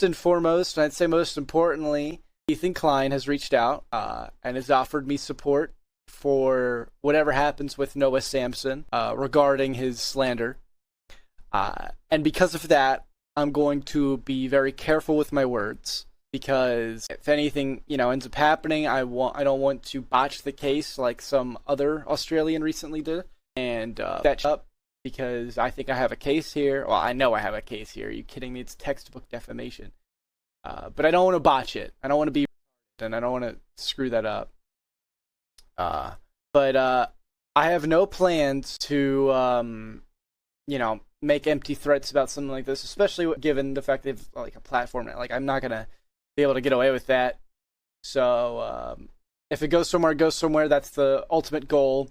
first and foremost, and I'd say most importantly, Ethan Klein has reached out and has offered me support for whatever happens with Noah Samson regarding his slander. And because of that, I'm going to be very careful with my words, because if anything, ends up happening, I don't want to botch the case like some other Australian recently did, and that up, because I think I have a case here. Well, I know I have a case here. Are you kidding me? It's textbook defamation. But I don't want to botch it. I don't want to be, and I don't want to screw that up. But I have no plans to, make empty threats about something like this, especially given the fact they have like a platform. Like, I'm not gonna be able to get away with that. So if it goes somewhere, it goes somewhere. That's the ultimate goal,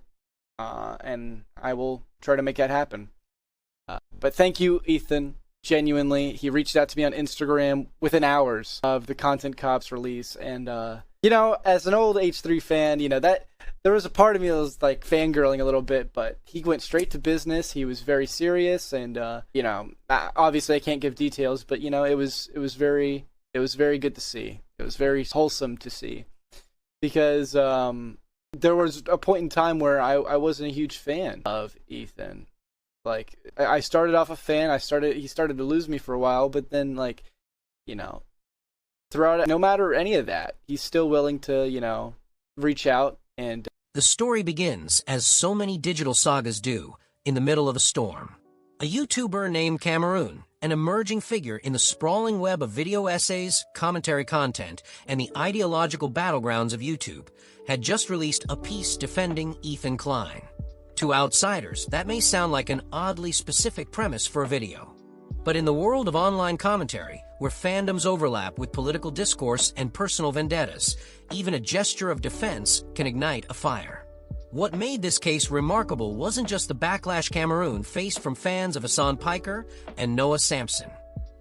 and I will try to make that happen. But thank you, Ethan. Genuinely, he reached out to me on Instagram within hours of the Content Cops release, and as an old H3 fan, that there was a part of me that was like fangirling a little bit, but he went straight to business. He was very serious, and obviously I can't give details, but it was very good to see. It was very wholesome to see, because there was a point in time where I wasn't a huge fan of Ethan. Like, I started off a fan. He started to lose me for a while, but then, throughout it, no matter any of that, he's still willing to, reach out. And the story begins, as so many digital sagas do, in the middle of a storm. A YouTuber named Cameroon, an emerging figure in the sprawling web of video essays, commentary content, and the ideological battlegrounds of YouTube, had just released a piece defending Ethan Klein. To outsiders, that may sound like an oddly specific premise for a video. But in the world of online commentary, where fandoms overlap with political discourse and personal vendettas, even a gesture of defense can ignite a fire. What made this case remarkable wasn't just the backlash Cameroon faced from fans of Hassan Piker and Noah Samson.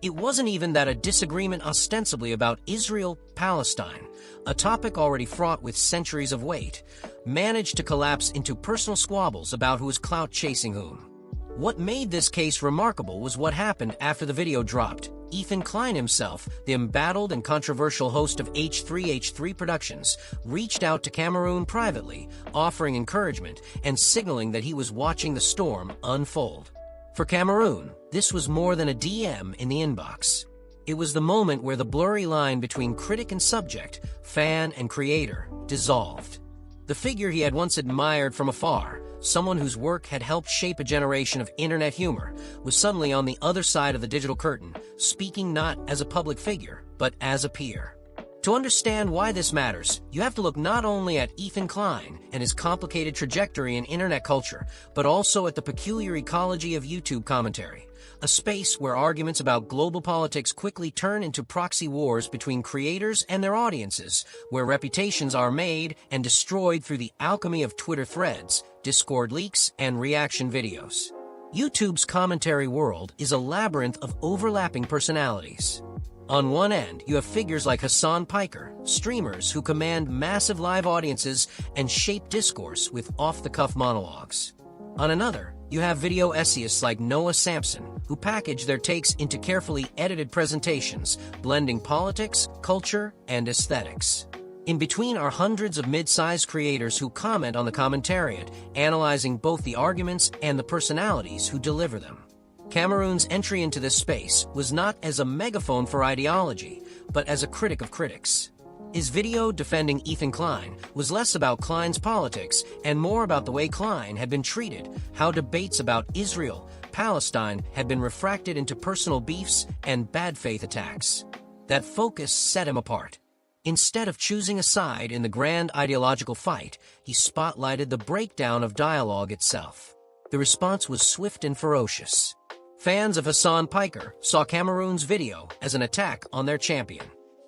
It wasn't even that a disagreement ostensibly about Israel-Palestine, a topic already fraught with centuries of weight, managed to collapse into personal squabbles about who was clout-chasing whom. What made this case remarkable was what happened after the video dropped. Ethan Klein himself, the embattled and controversial host of H3 Productions, reached out to Cameroon privately, offering encouragement and signaling that he was watching the storm unfold. For Cameroon, this was more than a DM in the inbox. It was the moment where the blurry line between critic and subject, fan and creator, dissolved. The figure he had once admired from afar, someone whose work had helped shape a generation of internet humor, was suddenly on the other side of the digital curtain, speaking not as a public figure, but as a peer. To understand why this matters, you have to look not only at Ethan Klein and his complicated trajectory in internet culture, but also at the peculiar ecology of YouTube commentary, a space where arguments about global politics quickly turn into proxy wars between creators and their audiences, where reputations are made and destroyed through the alchemy of Twitter threads, Discord leaks, and reaction videos. YouTube's commentary world is a labyrinth of overlapping personalities. On one end, you have figures like Hassan Piker, streamers who command massive live audiences and shape discourse with off-the-cuff monologues. On another, you have video essayists like Noah Samson, who package their takes into carefully edited presentations, blending politics, culture, and aesthetics. In between are hundreds of mid-sized creators who comment on the commentariat, analyzing both the arguments and the personalities who deliver them. Cameroon's entry into this space was not as a megaphone for ideology, but as a critic of critics. His video defending Ethan Klein was less about Klein's politics and more about the way Klein had been treated, how debates about Israel, Palestine had been refracted into personal beefs and bad faith attacks. That focus set him apart. Instead of choosing a side in the grand ideological fight, he spotlighted the breakdown of dialogue itself. The response was swift and ferocious. Fans of Hassan Piker saw Cameroon's video as an attack on their champion.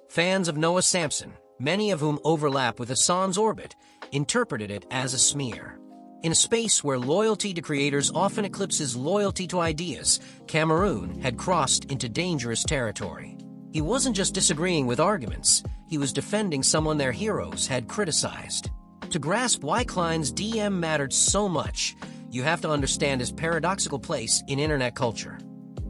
Fans of Noah Samson, many of whom overlap with Hassan's orbit, interpreted it as a smear. In a space where loyalty to creators often eclipses loyalty to ideas, Cameroon had crossed into dangerous territory. He wasn't just disagreeing with arguments, he was defending someone their heroes had criticized. To grasp why Klein's DM mattered so much, you have to understand his paradoxical place in internet culture.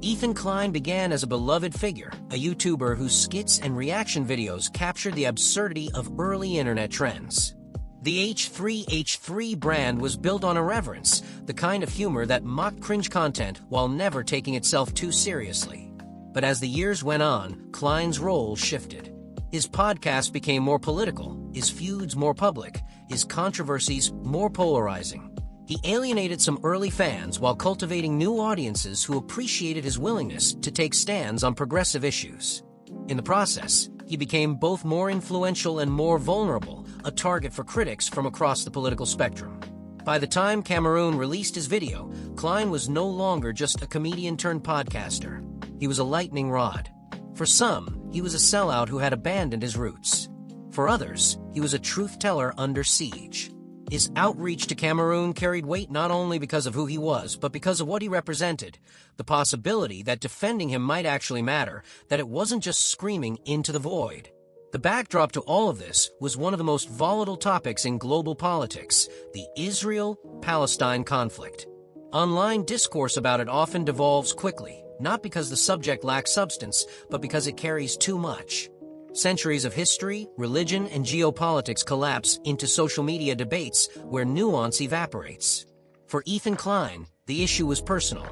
Ethan Klein began as a beloved figure, a YouTuber whose skits and reaction videos captured the absurdity of early internet trends. The H3H3 brand was built on irreverence, the kind of humor that mocked cringe content while never taking itself too seriously. But as the years went on, Klein's role shifted. His podcast became more political, his feuds more public, his controversies more polarizing. He alienated some early fans while cultivating new audiences who appreciated his willingness to take stands on progressive issues. In the process, he became both more influential and more vulnerable, a target for critics from across the political spectrum. By the time Cameroon released his video, Klein was no longer just a comedian-turned-podcaster. He was a lightning rod. For some, he was a sellout who had abandoned his roots. For others, he was a truth-teller under siege. His outreach to Cameroon carried weight not only because of who he was, but because of what he represented. The possibility that defending him might actually matter, that it wasn't just screaming into the void. The backdrop to all of this was one of the most volatile topics in global politics, the Israel-Palestine conflict. Online discourse about it often devolves quickly, not because the subject lacks substance, but because it carries too much. Centuries of history, religion, and geopolitics collapse into social media debates where nuance evaporates. For Ethan Klein, the issue was personal.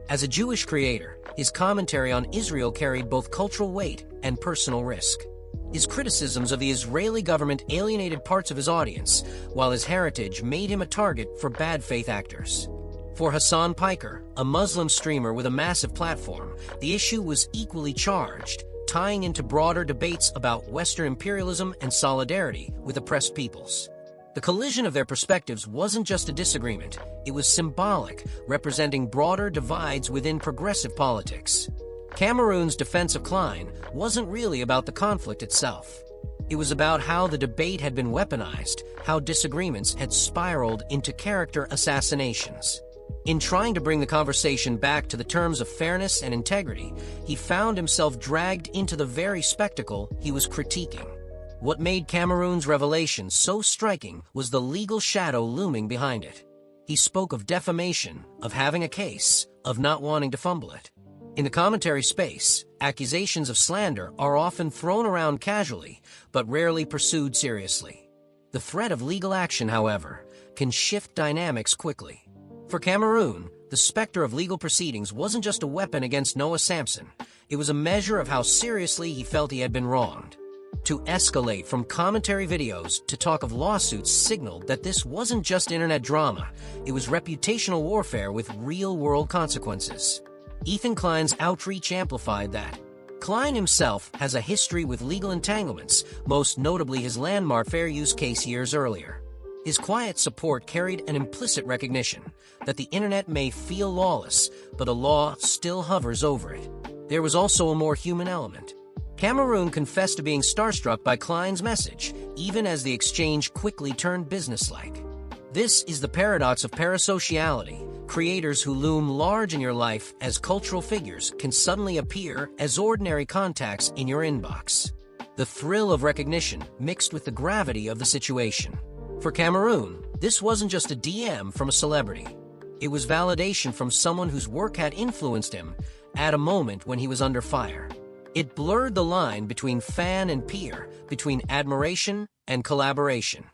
As a Jewish creator, his commentary on Israel carried both cultural weight and personal risk. His criticisms of the Israeli government alienated parts of his audience, while his heritage made him a target for bad faith actors. For Hassan Piker, a Muslim streamer with a massive platform, the issue was equally charged, tying into broader debates about Western imperialism and solidarity with oppressed peoples. The collision of their perspectives wasn't just a disagreement, it was symbolic, representing broader divides within progressive politics. Cameroon's defense of Klein wasn't really about the conflict itself. It was about how the debate had been weaponized, how disagreements had spiraled into character assassinations. In trying to bring the conversation back to the terms of fairness and integrity, he found himself dragged into the very spectacle he was critiquing. What made Cameroon's revelation so striking was the legal shadow looming behind it. He spoke of defamation, of having a case, of not wanting to fumble it. In the commentary space, accusations of slander are often thrown around casually, but rarely pursued seriously. The threat of legal action, however, can shift dynamics quickly. For Cameroon, the specter of legal proceedings wasn't just a weapon against Noah Samson. It was a measure of how seriously he felt he had been wronged. To escalate from commentary videos to talk of lawsuits signaled that this wasn't just internet drama. It was reputational warfare with real-world consequences. Ethan Klein's outreach amplified that. Klein himself has a history with legal entanglements, most notably his landmark fair use case years earlier. His quiet support carried an implicit recognition that the internet may feel lawless, but a law still hovers over it. There was also a more human element. Cameroon confessed to being starstruck by Klein's message, even as the exchange quickly turned businesslike. This is the paradox of parasociality. Creators who loom large in your life as cultural figures can suddenly appear as ordinary contacts in your inbox. The thrill of recognition mixed with the gravity of the situation. For Cameroon, this wasn't just a DM from a celebrity. It was validation from someone whose work had influenced him at a moment when he was under fire. It blurred the line between fan and peer, between admiration and collaboration.